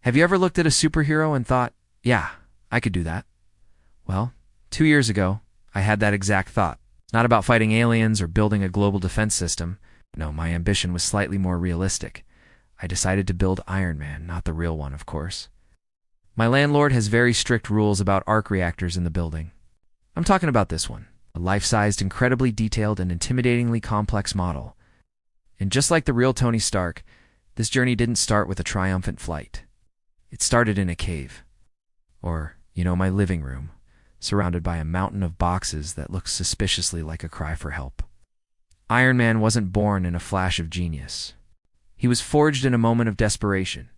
Have you ever looked at a superhero and thought, yeah, I could do that? Well, 2 years ago, I had that exact thought. It's not about fighting aliens or building a global defense system. No, my ambition was slightly more realistic. I decided to build Iron Man, not the real one, of course. My landlord has very strict rules about arc reactors in the building. I'm talking about this one, a life-sized, incredibly detailed, and intimidatingly complex model. And just like the real Tony Stark, this journey didn't start with a triumphant flight. It started in a cave. Or, my living room, surrounded by a mountain of boxes that looks suspiciously like a cry for help. Iron Man wasn't born in a flash of genius. He was forged in a moment of desperation.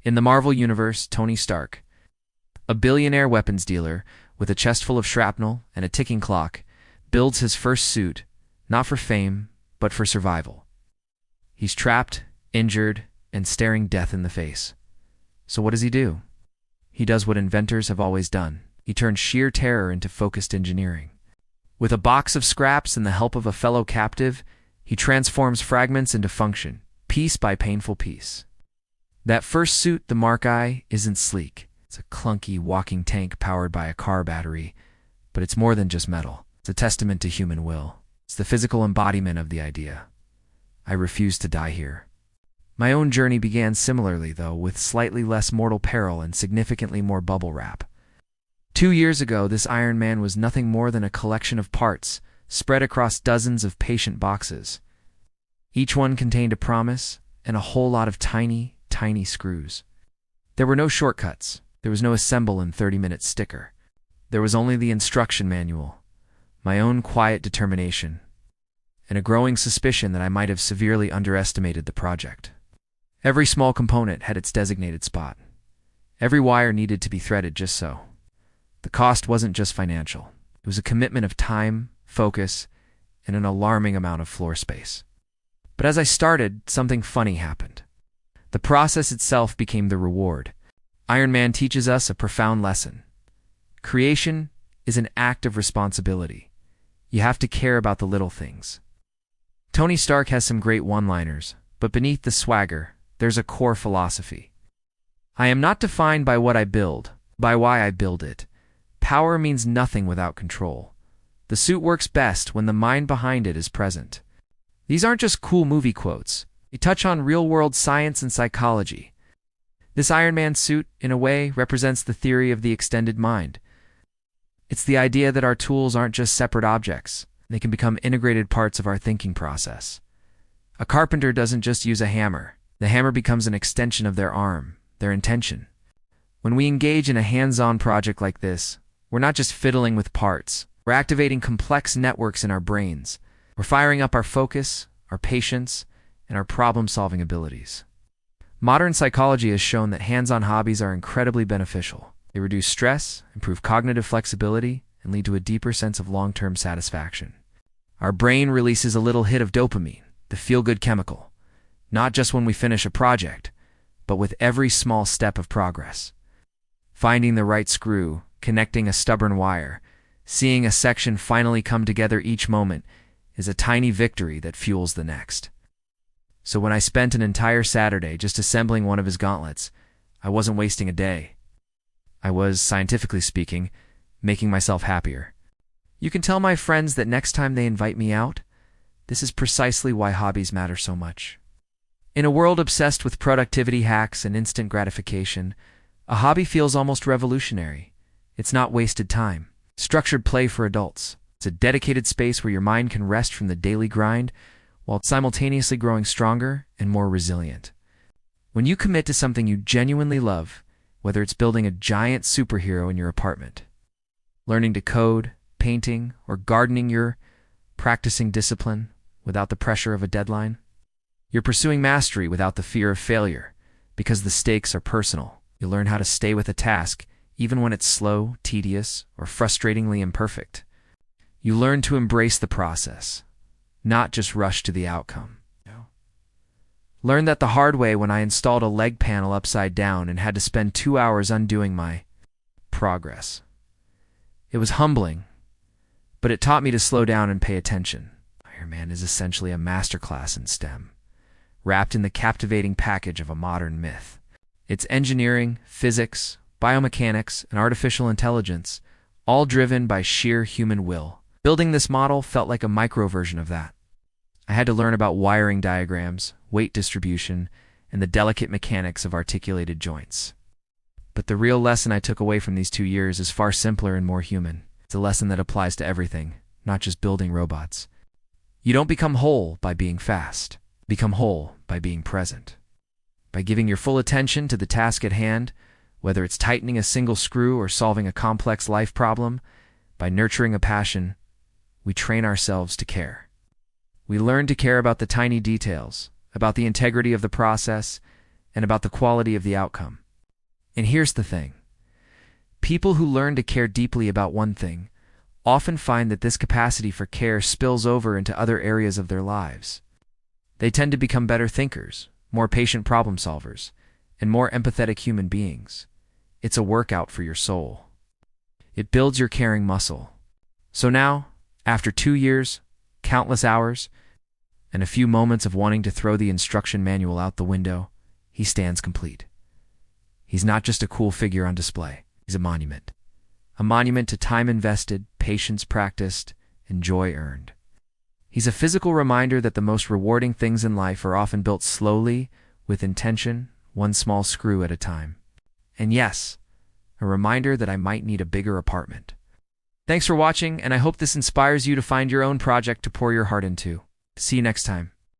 In the Marvel Universe, Tony Stark, a billionaire weapons dealer with a chest full of shrapnel and a ticking clock, builds his first suit, not for fame, but for survival. He's trapped, injured, and staring death in the face. So what does he do? He does what inventors have always done. He turns sheer terror into focused engineering. With a box of scraps and the help of a fellow captive, he transforms fragments into function, piece by painful piece. That first suit, the Mark I, isn't sleek. It's a clunky walking tank powered by a car battery, but it's more than just metal. It's a testament to human will. It's the physical embodiment of the idea. I refuse to die here. My own journey began similarly, though, with slightly less mortal peril and significantly more bubble wrap. 2 years ago, this Iron Man was nothing more than a collection of parts, spread across dozens of patient boxes. Each one contained a promise and a whole lot of tiny, tiny screws. There were no shortcuts. There was no assemble in 30-minute sticker. There was only the instruction manual, my own quiet determination, and a growing suspicion that I might have severely underestimated the project. Every small component had its designated spot. Every wire needed to be threaded just so. The cost wasn't just financial. It was a commitment of time, focus, and an alarming amount of floor space. But as I started, something funny happened. The process itself became the reward. Iron Man teaches us a profound lesson. Creation is an act of responsibility. You have to care about the little things. Tony Stark has some great one-liners, but beneath the swagger, there's a core philosophy. I am not defined by what I build, by why I build it. Power means nothing without control. The suit works best when the mind behind it is present. These aren't just cool movie quotes. They touch on real-world science and psychology. This Iron Man suit, in a way, represents the theory of the extended mind. It's the idea that our tools aren't just separate objects. They can become integrated parts of our thinking process. A carpenter doesn't just use a hammer. The hammer becomes an extension of their arm, their intention. When we engage in a hands-on project like this, we're not just fiddling with parts. We're activating complex networks in our brains. We're firing up our focus, our patience, and our problem-solving abilities. Modern psychology has shown that hands-on hobbies are incredibly beneficial. They reduce stress, improve cognitive flexibility, and lead to a deeper sense of long-term satisfaction. Our brain releases a little hit of dopamine, the feel-good chemical, not just when we finish a project, but with every small step of progress. Finding the right screw, connecting a stubborn wire, seeing a section finally come together each moment is a tiny victory that fuels the next. So when I spent an entire Saturday just assembling one of his gauntlets, I wasn't wasting a day. I was, scientifically speaking, making myself happier. You can tell my friends that next time they invite me out, this is precisely why hobbies matter so much. In a world obsessed with productivity hacks and instant gratification, a hobby feels almost revolutionary. It's not wasted time. Structured play for adults. It's a dedicated space where your mind can rest from the daily grind while simultaneously growing stronger and more resilient. When you commit to something you genuinely love, whether it's building a giant superhero in your apartment, learning to code, painting, or gardening, you're practicing discipline without the pressure of a deadline. You're pursuing mastery without the fear of failure, because the stakes are personal. You learn how to stay with a task, even when it's slow, tedious, or frustratingly imperfect. You learn to embrace the process, not just rush to the outcome. Learned that the hard way when I installed a leg panel upside down and had to spend 2 hours undoing my progress. It was humbling, but it taught me to slow down and pay attention. Iron Man is essentially a masterclass in STEM, wrapped in the captivating package of a modern myth. It's engineering, physics, biomechanics, and artificial intelligence, all driven by sheer human will. Building this model felt like a micro version of that. I had to learn about wiring diagrams, weight distribution, and the delicate mechanics of articulated joints. But the real lesson I took away from these 2 years is far simpler and more human. It's a lesson that applies to everything, not just building robots. You don't become whole by being fast. Become whole by being present. By giving your full attention to the task at hand, whether it's tightening a single screw or solving a complex life problem, by nurturing a passion, we train ourselves to care. We learn to care about the tiny details, about the integrity of the process, and about the quality of the outcome. And here's the thing. People who learn to care deeply about one thing often find that this capacity for care spills over into other areas of their lives. They tend to become better thinkers, more patient problem solvers, and more empathetic human beings. It's a workout for your soul. It builds your caring muscle. So now, after 2 years, countless hours, and a few moments of wanting to throw the instruction manual out the window, he stands complete. He's not just a cool figure on display. He's a monument. A monument to time invested, patience practiced, and joy earned. He's a physical reminder that the most rewarding things in life are often built slowly, with intention, one small screw at a time. And yes, a reminder that I might need a bigger apartment. Thanks for watching, and I hope this inspires you to find your own project to pour your heart into. See you next time.